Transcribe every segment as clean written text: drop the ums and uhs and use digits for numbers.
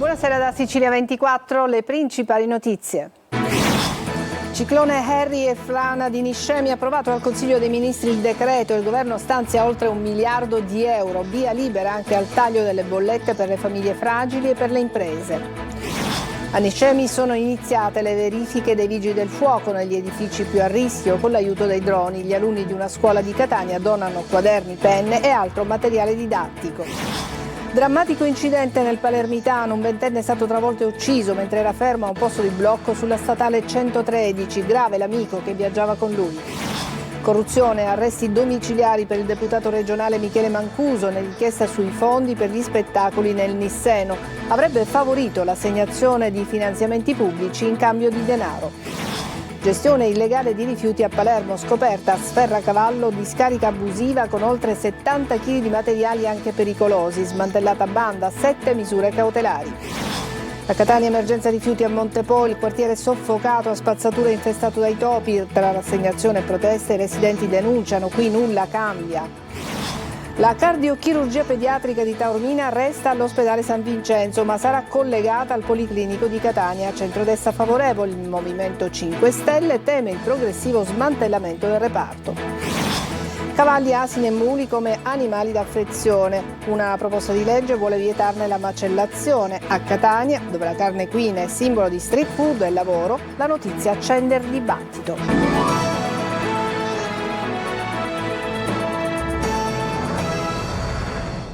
Buonasera da Sicilia 24, le principali notizie. Ciclone Harry e frana di Niscemi, approvato dal Consiglio dei Ministri il decreto, il governo stanzia oltre 1 miliardo di euro, via libera anche al taglio delle bollette per le famiglie fragili e per le imprese. A Niscemi sono iniziate le verifiche dei vigili del fuoco negli edifici più a rischio con l'aiuto dei droni. Gli alunni di una scuola di Catania donano quaderni, penne e altro materiale didattico. Drammatico incidente nel Palermitano, un ventenne è stato travolto e ucciso mentre era fermo a un posto di blocco sulla statale 113, grave l'amico che viaggiava con lui. Corruzione, arresti domiciliari per il deputato regionale Michele Mancuso nell'inchiesta sui fondi per gli spettacoli nel Nisseno. Avrebbe favorito l'assegnazione di finanziamenti pubblici in cambio di denaro. Gestione illegale di rifiuti a Palermo, scoperta a Sferracavallo discarica abusiva con oltre 70 kg di materiali anche pericolosi, smantellata banda, 7 misure cautelari. A Catania emergenza rifiuti a Montepo, il quartiere soffocato a spazzatura infestato dai topi, tra rassegnazione e proteste i residenti denunciano, qui nulla cambia. La cardiochirurgia pediatrica di Taormina resta all'ospedale San Vincenzo, ma sarà collegata al Policlinico di Catania. Centrodestra favorevole, il Movimento 5 Stelle teme il progressivo smantellamento del reparto. Cavalli, asini e muli come animali d'affezione. Una proposta di legge vuole vietarne la macellazione. A Catania, dove la carne equina è simbolo di street food e lavoro, la notizia accende il dibattito.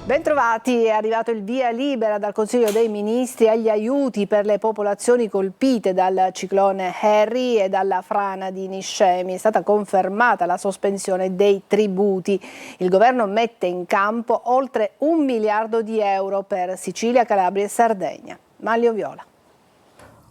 Bentrovati, è arrivato il via libera dal Consiglio dei Ministri agli aiuti per le popolazioni colpite dal ciclone Harry e dalla frana di Niscemi. È stata confermata la sospensione dei tributi. Il governo mette in campo oltre 1 miliardo di euro per Sicilia, Calabria e Sardegna. Manlio Viola.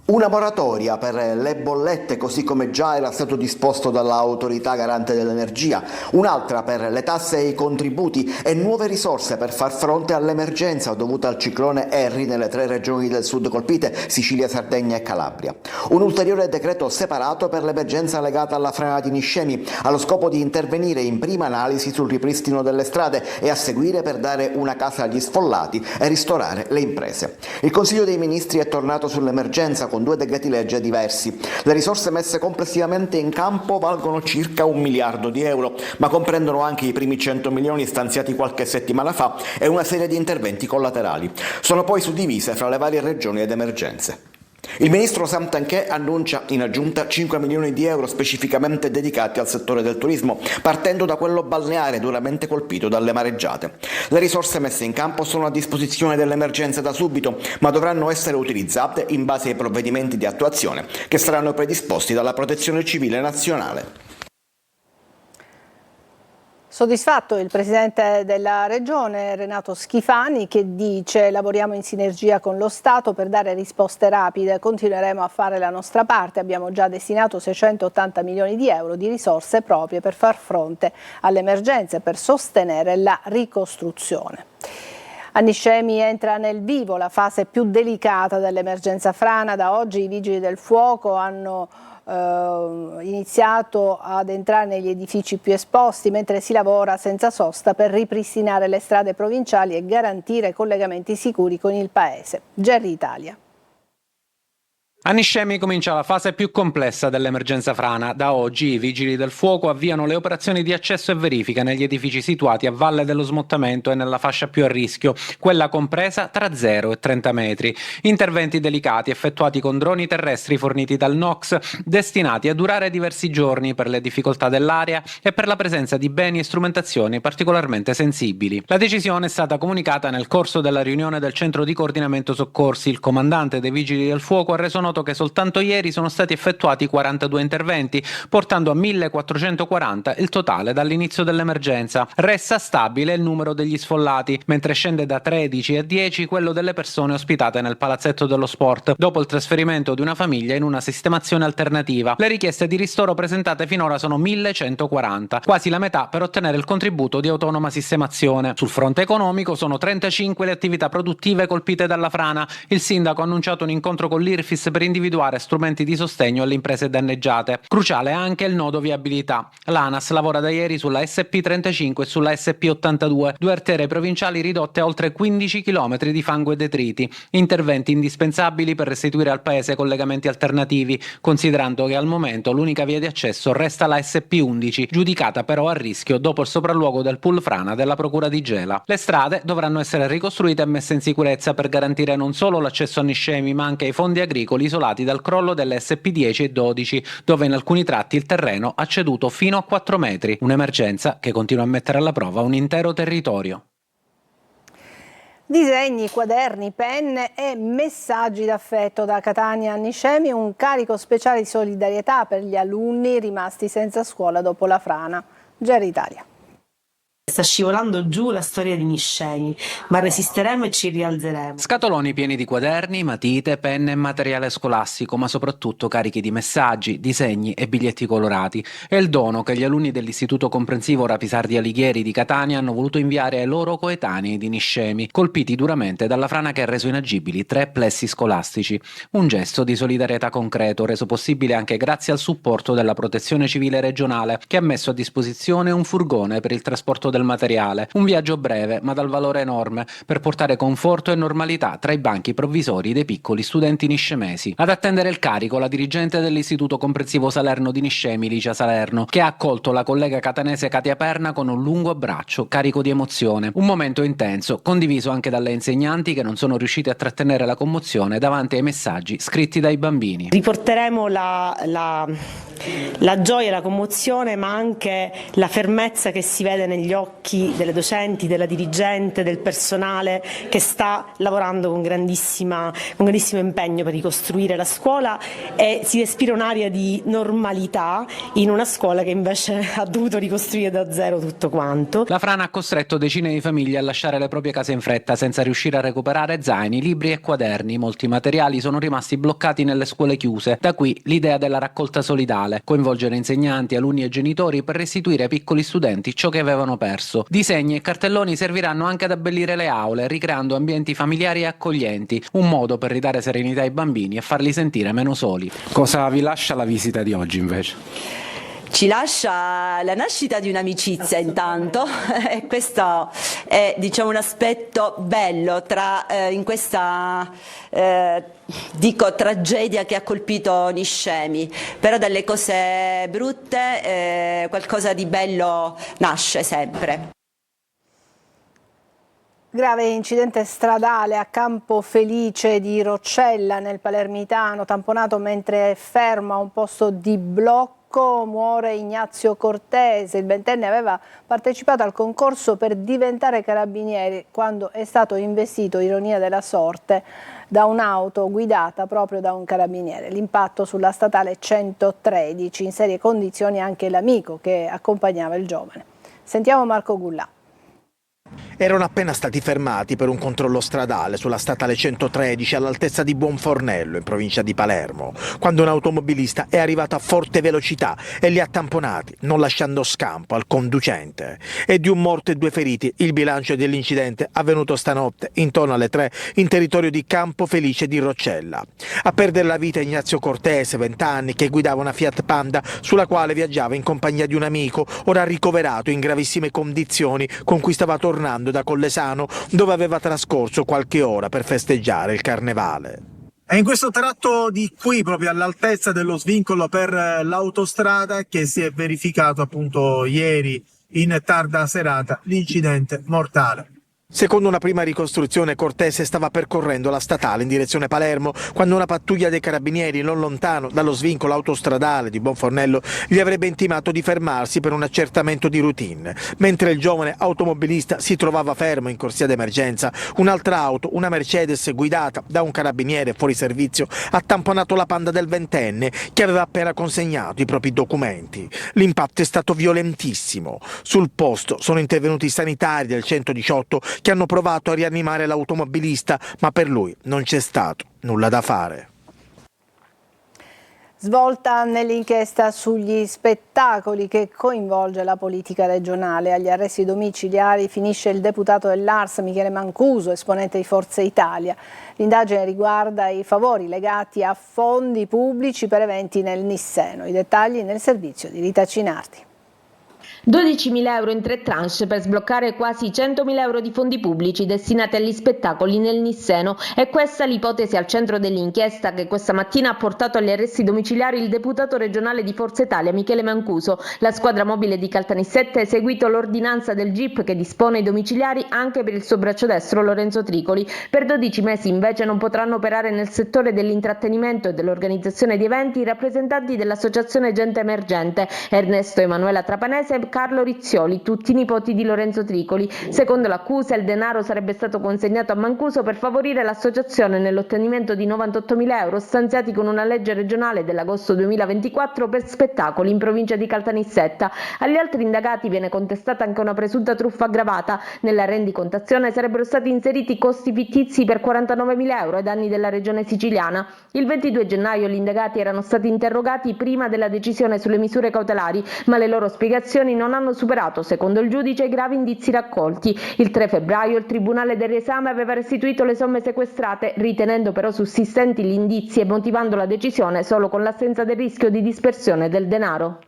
Una moratoria per le bollette, così come già era stato disposto dall'autorità garante dell'energia, un'altra per le tasse e i contributi e nuove risorse per far fronte all'emergenza dovuta al ciclone Harry nelle 3 regioni del sud colpite, Sicilia, Sardegna e Calabria. Un ulteriore decreto separato per l'emergenza legata alla frana di Niscemi, allo scopo di intervenire in prima analisi sul ripristino delle strade e a seguire per dare una casa agli sfollati e ristorare le imprese. Il Consiglio dei Ministri è tornato sull'emergenza con 2 decreti legge diversi. Le risorse messe complessivamente in campo valgono circa 1 miliardo di euro, ma comprendono anche i primi 100 milioni stanziati qualche settimana fa e una serie di interventi collaterali. Sono poi suddivise fra le varie regioni ed emergenze. Il ministro Santanchè annuncia in aggiunta 5 milioni di euro specificamente dedicati al settore del turismo, partendo da quello balneare duramente colpito dalle mareggiate. Le risorse messe in campo sono a disposizione dell'emergenza da subito, ma dovranno essere utilizzate in base ai provvedimenti di attuazione che saranno predisposti dalla Protezione Civile Nazionale. Soddisfatto il Presidente della Regione Renato Schifani che dice: lavoriamo in sinergia con lo Stato per dare risposte rapide, continueremo a fare la nostra parte, abbiamo già destinato 680 milioni di euro di risorse proprie per far fronte alle emergenze, per sostenere la ricostruzione. A Niscemi entra nel vivo la fase più delicata dell'emergenza frana. Da oggi i vigili del fuoco hanno iniziato ad entrare negli edifici più esposti mentre si lavora senza sosta per ripristinare le strade provinciali e garantire collegamenti sicuri con il paese. Gerry Italia. A Niscemi comincia la fase più complessa dell'emergenza frana. Da oggi i vigili del fuoco avviano le operazioni di accesso e verifica negli edifici situati a valle dello smottamento e nella fascia più a rischio, quella compresa tra 0 e 30 metri. Interventi delicati effettuati con droni terrestri forniti dal NOx, destinati a durare diversi giorni per le difficoltà dell'area e per la presenza di beni e strumentazioni particolarmente sensibili. La decisione è stata comunicata nel corso della riunione del Centro di Coordinamento Soccorsi. Il comandante dei vigili del fuoco ha reso noto che soltanto ieri sono stati effettuati 42 interventi, portando a 1440 il totale dall'inizio dell'emergenza. Resta stabile il numero degli sfollati, mentre scende da 13 a 10 quello delle persone ospitate nel palazzetto dello sport, dopo il trasferimento di una famiglia in una sistemazione alternativa. Le richieste di ristoro presentate finora sono 1140, quasi la metà per ottenere il contributo di autonoma sistemazione. Sul fronte economico sono 35 le attività produttive colpite dalla frana. Il sindaco ha annunciato un incontro con l'IRFIS per individuare strumenti di sostegno alle imprese danneggiate. Cruciale anche il nodo viabilità. L'ANAS lavora da ieri sulla SP35 e sulla SP82, due arterie provinciali ridotte a oltre 15 km di fango e detriti, interventi indispensabili per restituire al paese collegamenti alternativi, considerando che al momento l'unica via di accesso resta la SP11, giudicata però a rischio dopo il sopralluogo del pool frana della procura di Gela. Le strade dovranno essere ricostruite e messe in sicurezza per garantire non solo l'accesso a Niscemi ma anche ai fondi agricoli isolati dal crollo delle SP10 e 12, dove in alcuni tratti il terreno ha ceduto fino a 4 metri, un'emergenza che continua a mettere alla prova un intero territorio. Disegni, quaderni, penne e messaggi d'affetto da Catania a Niscemi, un carico speciale di solidarietà per gli alunni rimasti senza scuola dopo la frana. GR Italia. Sta scivolando giù la storia di Niscemi, ma resisteremo e ci rialzeremo. Scatoloni pieni di quaderni, matite, penne e materiale scolastico, ma soprattutto carichi di messaggi, disegni e biglietti colorati. È il dono che gli alunni dell'Istituto Comprensivo Rapisardi Alighieri di Catania hanno voluto inviare ai loro coetanei di Niscemi, colpiti duramente dalla frana che ha reso inagibili 3 plessi scolastici. Un gesto di solidarietà concreto, reso possibile anche grazie al supporto della Protezione Civile regionale, che ha messo a disposizione un furgone per il trasporto del materiale, un viaggio breve ma dal valore enorme per portare conforto e normalità tra i banchi provvisori dei piccoli studenti niscemesi. Ad attendere il carico la dirigente dell'Istituto Comprensivo Salerno di Niscemi, Licia Salerno, che ha accolto la collega catanese Katia Perna con un lungo abbraccio carico di emozione. Un momento intenso, condiviso anche dalle insegnanti che non sono riuscite a trattenere la commozione davanti ai messaggi scritti dai bambini. Riporteremo la gioia, la commozione, ma anche la fermezza che si vede negli occhi delle docenti, della dirigente, del personale che sta lavorando con grandissimo impegno per ricostruire la scuola, e si respira un'aria di normalità in una scuola che invece ha dovuto ricostruire da zero tutto quanto. La frana ha costretto decine di famiglie a lasciare le proprie case in fretta senza riuscire a recuperare zaini, libri e quaderni. Molti materiali sono rimasti bloccati nelle scuole chiuse. Da qui l'idea della raccolta solidale, coinvolgere insegnanti, alunni e genitori per restituire ai piccoli studenti ciò che avevano perso. Disegni e cartelloni serviranno anche ad abbellire le aule, ricreando ambienti familiari e accoglienti, un modo per ridare serenità ai bambini e farli sentire meno soli. Cosa vi lascia la visita di oggi invece? Ci lascia la nascita di un'amicizia intanto e questo è, diciamo, un aspetto bello in questa tragedia che ha colpito Niscemi, però dalle cose brutte qualcosa di bello nasce sempre. Grave incidente stradale a Campofelice di Roccella nel Palermitano, tamponato mentre è fermo a un posto di blocco. Muore Ignazio Cortese, il ventenne aveva partecipato al concorso per diventare carabinieri quando è stato investito, ironia della sorte, da un'auto guidata proprio da un carabiniere. L'impatto sulla statale 113, in serie condizioni anche l'amico che accompagnava il giovane. Sentiamo Marco Gullà. Erano appena stati fermati per un controllo stradale sulla statale 113 all'altezza di Buonfornello, in provincia di Palermo, quando un automobilista è arrivato a forte velocità e li ha tamponati, non lasciando scampo al conducente. E di un morto e 2 feriti il bilancio dell'incidente avvenuto stanotte intorno alle 3 in territorio di Campofelice di Roccella. A perdere la vita Ignazio Cortese, 20 anni, che guidava una Fiat Panda sulla quale viaggiava in compagnia di un amico, ora ricoverato in gravissime condizioni, con cui stava tornando da Collesano, dove aveva trascorso qualche ora per festeggiare il carnevale. È in questo tratto di qui, proprio all'altezza dello svincolo per l'autostrada, che si è verificato appunto ieri in tarda serata l'incidente mortale. Secondo una prima ricostruzione, Cortese stava percorrendo la statale in direzione Palermo quando una pattuglia dei carabinieri non lontano dallo svincolo autostradale di Buonfornello gli avrebbe intimato di fermarsi per un accertamento di routine. Mentre il giovane automobilista si trovava fermo in corsia d'emergenza, un'altra auto, una Mercedes guidata da un carabiniere fuori servizio, ha tamponato la Panda del ventenne che aveva appena consegnato i propri documenti. L'impatto è stato violentissimo. Sul posto sono intervenuti i sanitari del 118 che hanno provato a rianimare l'automobilista, ma per lui non c'è stato nulla da fare. Svolta nell'inchiesta sugli spettacoli che coinvolge la politica regionale. Agli arresti domiciliari finisce il deputato dell'Ars Michele Mancuso, esponente di Forza Italia. L'indagine riguarda i favori legati a fondi pubblici per eventi nel Nisseno. I dettagli nel servizio di Rita Cinardi. 12.000 euro in 3 tranche per sbloccare quasi 100.000 euro di fondi pubblici destinati agli spettacoli nel Nisseno. È questa l'ipotesi al centro dell'inchiesta che questa mattina ha portato agli arresti domiciliari il deputato regionale di Forza Italia Michele Mancuso. La squadra mobile di Caltanissetta ha eseguito l'ordinanza del GIP che dispone i domiciliari anche per il suo braccio destro Lorenzo Tricoli. Per 12 mesi invece non potranno operare nel settore dell'intrattenimento e dell'organizzazione di eventi i rappresentanti dell'associazione Gente Emergente, Ernesto Emanuela Trapanese e Carlo Rizzioli, tutti nipoti di Lorenzo Tricoli. Secondo l'accusa il denaro sarebbe stato consegnato a Mancuso per favorire l'associazione nell'ottenimento di 98.000 euro stanziati con una legge regionale dell'agosto 2024 per spettacoli in provincia di Caltanissetta. Agli altri indagati viene contestata anche una presunta truffa aggravata. Nella rendicontazione sarebbero stati inseriti costi fittizi per 49.000 euro ai danni della regione siciliana. Il 22 gennaio gli indagati erano stati interrogati prima della decisione sulle misure cautelari, ma le loro spiegazioni non hanno superato, secondo il giudice, i gravi indizi raccolti. Il 3 febbraio il Tribunale del riesame aveva restituito le somme sequestrate, ritenendo però sussistenti gli indizi e motivando la decisione solo con l'assenza del rischio di dispersione del denaro.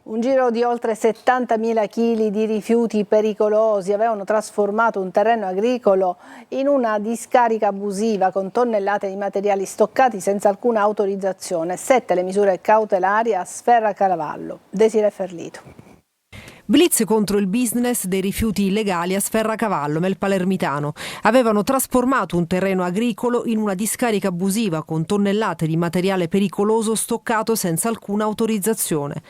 Un giro di oltre 70.000 kg di rifiuti pericolosi avevano trasformato un terreno agricolo in una discarica abusiva con tonnellate di materiali stoccati senza alcuna autorizzazione. 7 le misure cautelari a Sferracavallo. Desiree Ferlito. Blitz contro il business dei rifiuti illegali a Sferracavallo, nel Palermitano. Avevano trasformato un terreno agricolo in una discarica abusiva con tonnellate di materiale pericoloso stoccato senza alcuna autorizzazione.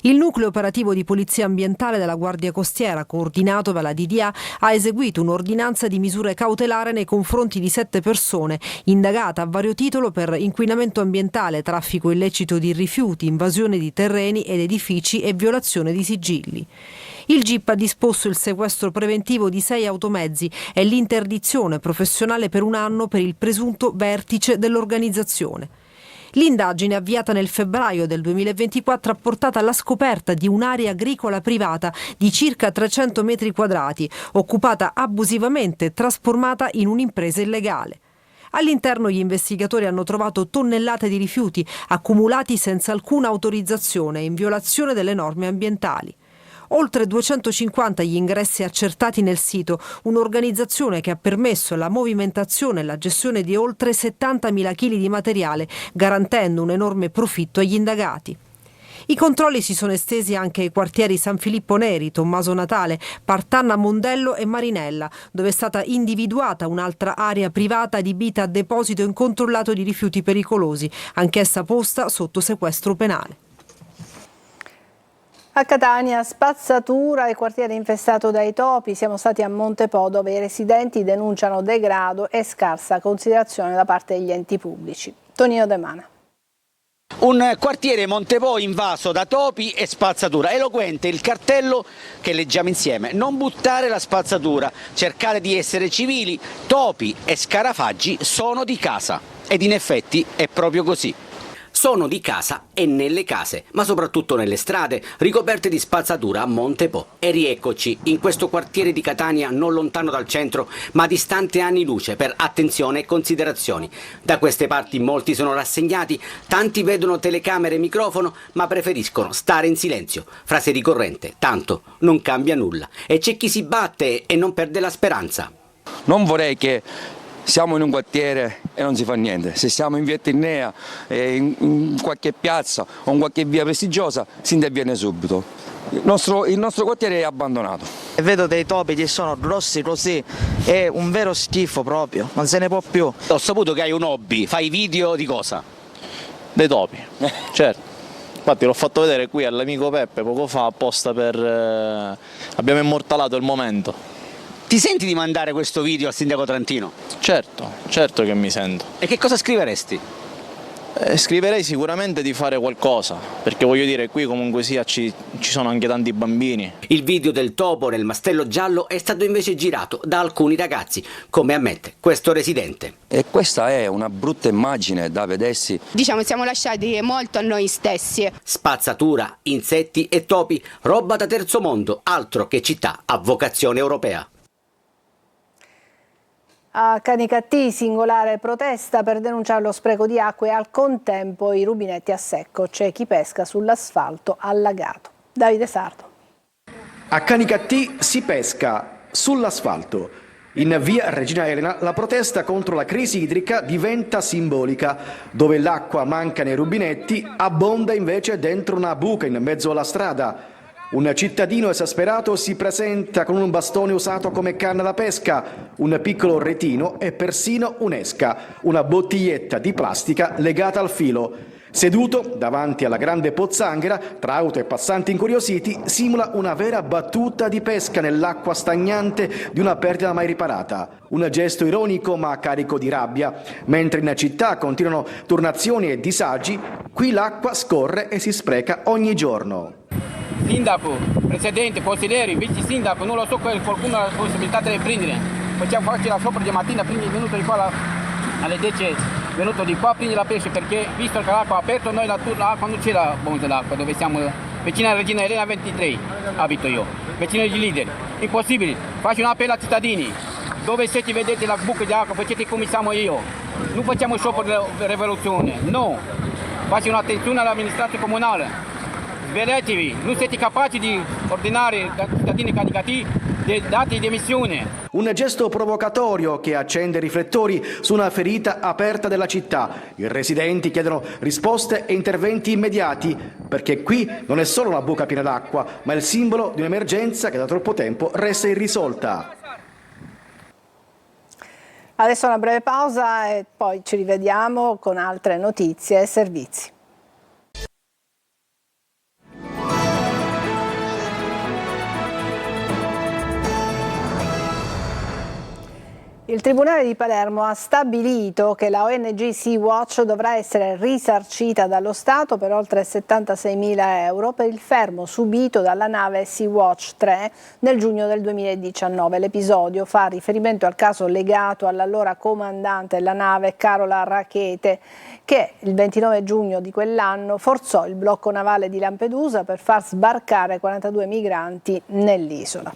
Il nucleo operativo di polizia ambientale della Guardia Costiera, coordinato dalla DDA, ha eseguito un'ordinanza di misure cautelare nei confronti di 7 persone, indagate a vario titolo per inquinamento ambientale, traffico illecito di rifiuti, invasione di terreni ed edifici e violazione di sigilli. Il GIP ha disposto il sequestro preventivo di 6 automezzi e l'interdizione professionale per 1 anno per il presunto vertice dell'organizzazione. L'indagine avviata nel febbraio del 2024 ha portato alla scoperta di un'area agricola privata di circa 300 metri quadrati, occupata abusivamente e trasformata in un'impresa illegale. All'interno gli investigatori hanno trovato tonnellate di rifiuti accumulati senza alcuna autorizzazione e in violazione delle norme ambientali. Oltre 250 gli ingressi accertati nel sito, un'organizzazione che ha permesso la movimentazione e la gestione di oltre 70.000 kg di materiale, garantendo un enorme profitto agli indagati. I controlli si sono estesi anche ai quartieri San Filippo Neri, Tommaso Natale, Partanna Mondello e Marinella, dove è stata individuata un'altra area privata adibita a deposito incontrollato di rifiuti pericolosi, anch'essa posta sotto sequestro penale. A Catania, spazzatura e quartiere infestato dai topi. Siamo stati a Montepo, dove i residenti denunciano degrado e scarsa considerazione da parte degli enti pubblici. Tonino De Mana. Un quartiere Montepo invaso da topi e spazzatura. Eloquente il cartello che leggiamo insieme: non buttare la spazzatura, cercare di essere civili, topi e scarafaggi sono di casa. Ed in effetti è proprio così. Sono di casa e nelle case, ma soprattutto nelle strade, ricoperte di spazzatura a Montepo. E rieccoci, in questo quartiere di Catania, non lontano dal centro, ma distante anni luce per attenzione e considerazioni. Da queste parti molti sono rassegnati, tanti vedono telecamere e microfono, ma preferiscono stare in silenzio. Frase ricorrente, tanto non cambia nulla. E c'è chi si batte e non perde la speranza. Non vorrei che siamo in un quartiere e non si fa niente. Se siamo in via Etnea, in qualche piazza o in qualche via prestigiosa, si interviene subito. Il nostro quartiere è abbandonato. E vedo dei topi che sono grossi così, è un vero schifo proprio, non se ne può più. Ho saputo che hai un hobby, fai video di cosa? Dei topi, certo. Infatti l'ho fatto vedere qui all'amico Peppe poco fa apposta per... abbiamo immortalato il momento. Ti senti di mandare questo video al sindaco Trantino? Certo che mi sento. E che cosa scriveresti? Scriverei sicuramente di fare qualcosa, perché voglio dire, qui comunque sia ci sono anche tanti bambini. Il video del topo nel mastello giallo è stato invece girato da alcuni ragazzi, come ammette questo residente. E questa è una brutta immagine da vedersi. Diciamo, siamo lasciati molto a noi stessi. Spazzatura, insetti e topi, roba da terzo mondo, altro che città a vocazione europea. A Canicattì singolare protesta per denunciare lo spreco di acqua e al contempo i rubinetti a secco. C'è chi pesca sull'asfalto allagato. Davide Sardo. A Canicattì si pesca sull'asfalto. In via Regina Elena la protesta contro la crisi idrica diventa simbolica. Dove l'acqua manca nei rubinetti, abbonda invece dentro una buca in mezzo alla strada. Un cittadino esasperato si presenta con un bastone usato come canna da pesca, un piccolo retino e persino un'esca, una bottiglietta di plastica legata al filo. Seduto davanti alla grande pozzanghera, tra auto e passanti incuriositi, simula una vera battuta di pesca nell'acqua stagnante di una perdita mai riparata. Un gesto ironico ma carico di rabbia. Mentre in città continuano turnazioni e disagi, qui l'acqua scorre e si spreca ogni giorno. Sindaco, presidente, consiglieri, vice sindaco, non lo so, qualcuno ha la possibilità di prendere. Facciamo farci la sopra di mattina, prendi il venuto di qua alle 10, venuto di qua, prendi la pesce, perché visto che l'acqua è aperta, noi l'acqua non c'è la bomba dell'acqua, dove siamo vicino alla Regina Elena 23, abito io, vicino agli leader. Impossibile, faccio un appello ai cittadini, dove siete vedete la buca di acqua, facete come siamo io. Non facciamo sciopero di rivoluzione, no. Faccio un'attenzione all'amministrazione comunale. Svegliatevi, non siete capaci di ordinare ai cittadini Canicattì dei dati di emissione. Un gesto provocatorio che accende riflettori su una ferita aperta della città. I residenti chiedono risposte e interventi immediati, perché qui non è solo una buca piena d'acqua, ma è il simbolo di un'emergenza che da troppo tempo resta irrisolta. Adesso una breve pausa e poi ci rivediamo con altre notizie e servizi. Il Tribunale di Palermo ha stabilito che la ONG Sea-Watch dovrà essere risarcita dallo Stato per oltre 76.000 euro per il fermo subito dalla nave Sea-Watch 3 nel giugno del 2019. L'episodio fa riferimento al caso legato all'allora comandante della nave Carola Rackete, che il 29 giugno di quell'anno forzò il blocco navale di Lampedusa per far sbarcare 42 migranti nell'isola.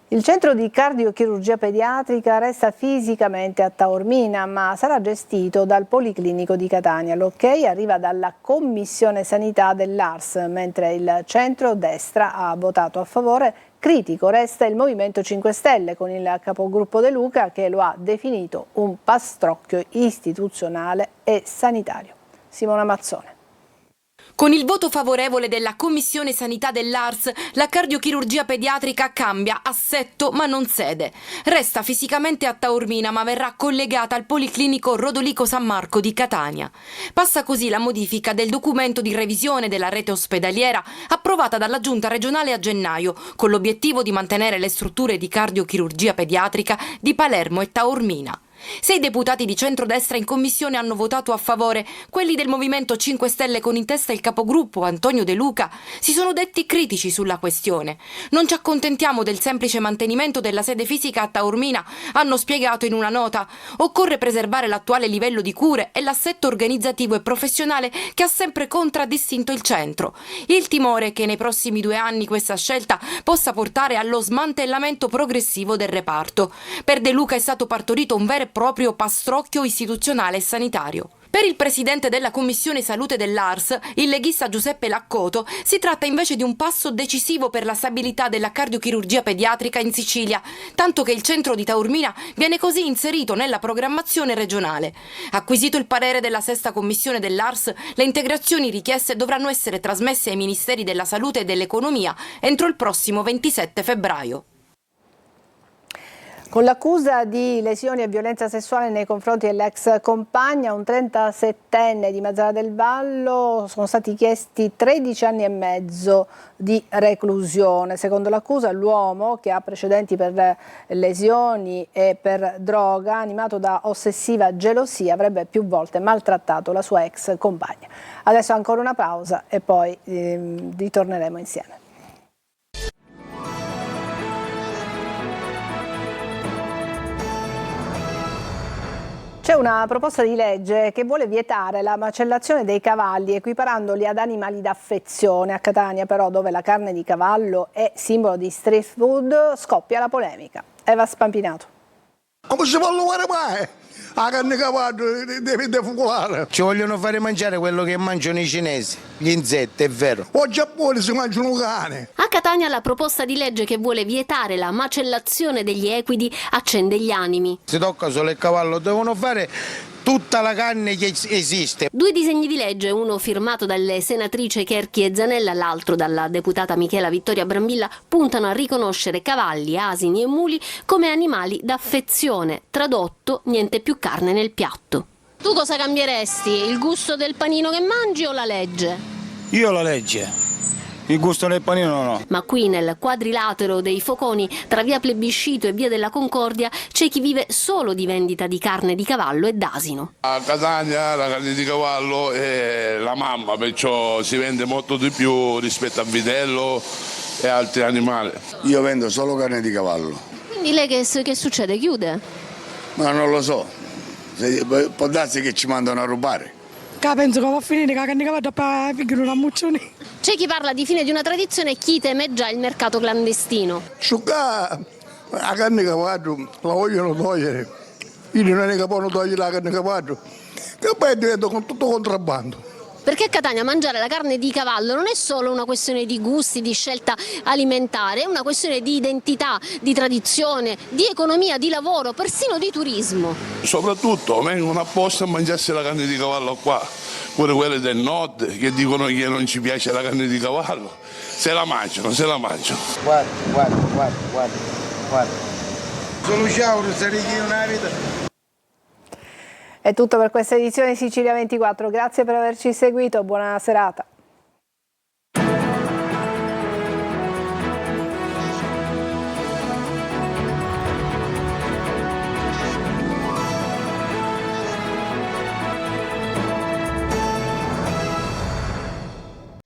Il centro di cardiochirurgia pediatrica resta fisicamente a Taormina, ma sarà gestito dal Policlinico di Catania. L'ok arriva dalla Commissione Sanità dell'ARS, mentre il centro-destra ha votato a favore. Critico resta il Movimento 5 Stelle, con il capogruppo De Luca che lo ha definito un pastrocchio istituzionale e sanitario. Simona Mazzone. Con il voto favorevole della Commissione Sanità dell'ARS, la cardiochirurgia pediatrica cambia assetto ma non sede. Resta fisicamente a Taormina ma verrà collegata al Policlinico Rodolico San Marco di Catania. Passa così la modifica del documento di revisione della rete ospedaliera approvata dalla Giunta regionale a gennaio, con l'obiettivo di mantenere le strutture di cardiochirurgia pediatrica di Palermo e Taormina. 6 deputati di centrodestra in commissione hanno votato a favore. Quelli del Movimento 5 Stelle, con in testa il capogruppo Antonio De Luca, si sono detti critici sulla questione. Non ci accontentiamo del semplice mantenimento della sede fisica a Taormina, hanno spiegato in una nota. Occorre preservare l'attuale livello di cure e l'assetto organizzativo e professionale che ha sempre contraddistinto il centro. Il timore è che nei prossimi 2 anni questa scelta possa portare allo smantellamento progressivo del reparto. Per De Luca è stato partorito un vero e proprio pastrocchio istituzionale e sanitario. Per il presidente della Commissione Salute dell'ARS, il leghista Giuseppe Laccoto, si tratta invece di un passo decisivo per la stabilità della cardiochirurgia pediatrica in Sicilia, tanto che il centro di Taormina viene così inserito nella programmazione regionale. Acquisito il parere della 6ª Commissione dell'ARS, le integrazioni richieste dovranno essere trasmesse ai Ministeri della Salute e dell'Economia entro il prossimo 27 febbraio. Con l'accusa di lesioni e violenza sessuale nei confronti dell'ex compagna, un 37enne di Mazara del Vallo, sono stati chiesti 13 anni e mezzo di reclusione. Secondo l'accusa, l'uomo, che ha precedenti per lesioni e per droga, animato da ossessiva gelosia, avrebbe più volte maltrattato la sua ex compagna. Adesso ancora una pausa e poi ritorneremo insieme. C'è una proposta di legge che vuole vietare la macellazione dei cavalli equiparandoli ad animali d'affezione. A Catania però, dove la carne di cavallo è simbolo di street food, scoppia la polemica. Eva Spampinato. Come si può lavorare mai? La carne di cavallo deve defucolare. Ci vogliono fare mangiare quello che mangiano i cinesi, gli insetti, è vero. O Giappone si mangiano cane. A Catania la proposta di legge che vuole vietare la macellazione degli equidi accende gli animi. Si tocca solo il cavallo, devono fare tutta la carne che esiste. Due disegni di legge, uno firmato dalle senatrici Cherchi e Zanella, l'altro dalla deputata Michela Vittoria Brambilla, puntano a riconoscere cavalli, asini e muli come animali d'affezione. Tradotto, niente più carne nel piatto. Tu cosa cambieresti? Il gusto del panino che mangi o la legge? Io la legge. Il gusto del panino no. Ma qui nel quadrilatero dei Foconi, tra via Plebiscito e via della Concordia, c'è chi vive solo di vendita di carne di cavallo e d'asino. A Catania la carne di cavallo è la mamma, perciò si vende molto di più rispetto a vitello e altri animali. Io vendo solo carne di cavallo. Quindi lei che succede? Chiude? Ma non lo so, può darsi che ci mandano a rubare. Penso che va a finire che la carne di cavallo per figurare una muccione. C'è chi parla di fine di una tradizione e chi teme già il mercato clandestino. La carne di cavallo la vogliono togliere. Io non è che possono togliere la carne di cavallo, che poi diventa con tutto contrabbando. Perché a Catania mangiare la carne di cavallo non è solo una questione di gusti, di scelta alimentare, è una questione di identità, di tradizione, di economia, di lavoro, persino di turismo. Soprattutto vengono apposta a mangiarsi la carne di cavallo qua, pure quelle del nord che dicono che non ci piace la carne di cavallo, se la mangiano. Guarda. Sono sciauro, se richiedono una vita. È tutto per questa edizione di Sicilia 24, grazie per averci seguito, buona serata.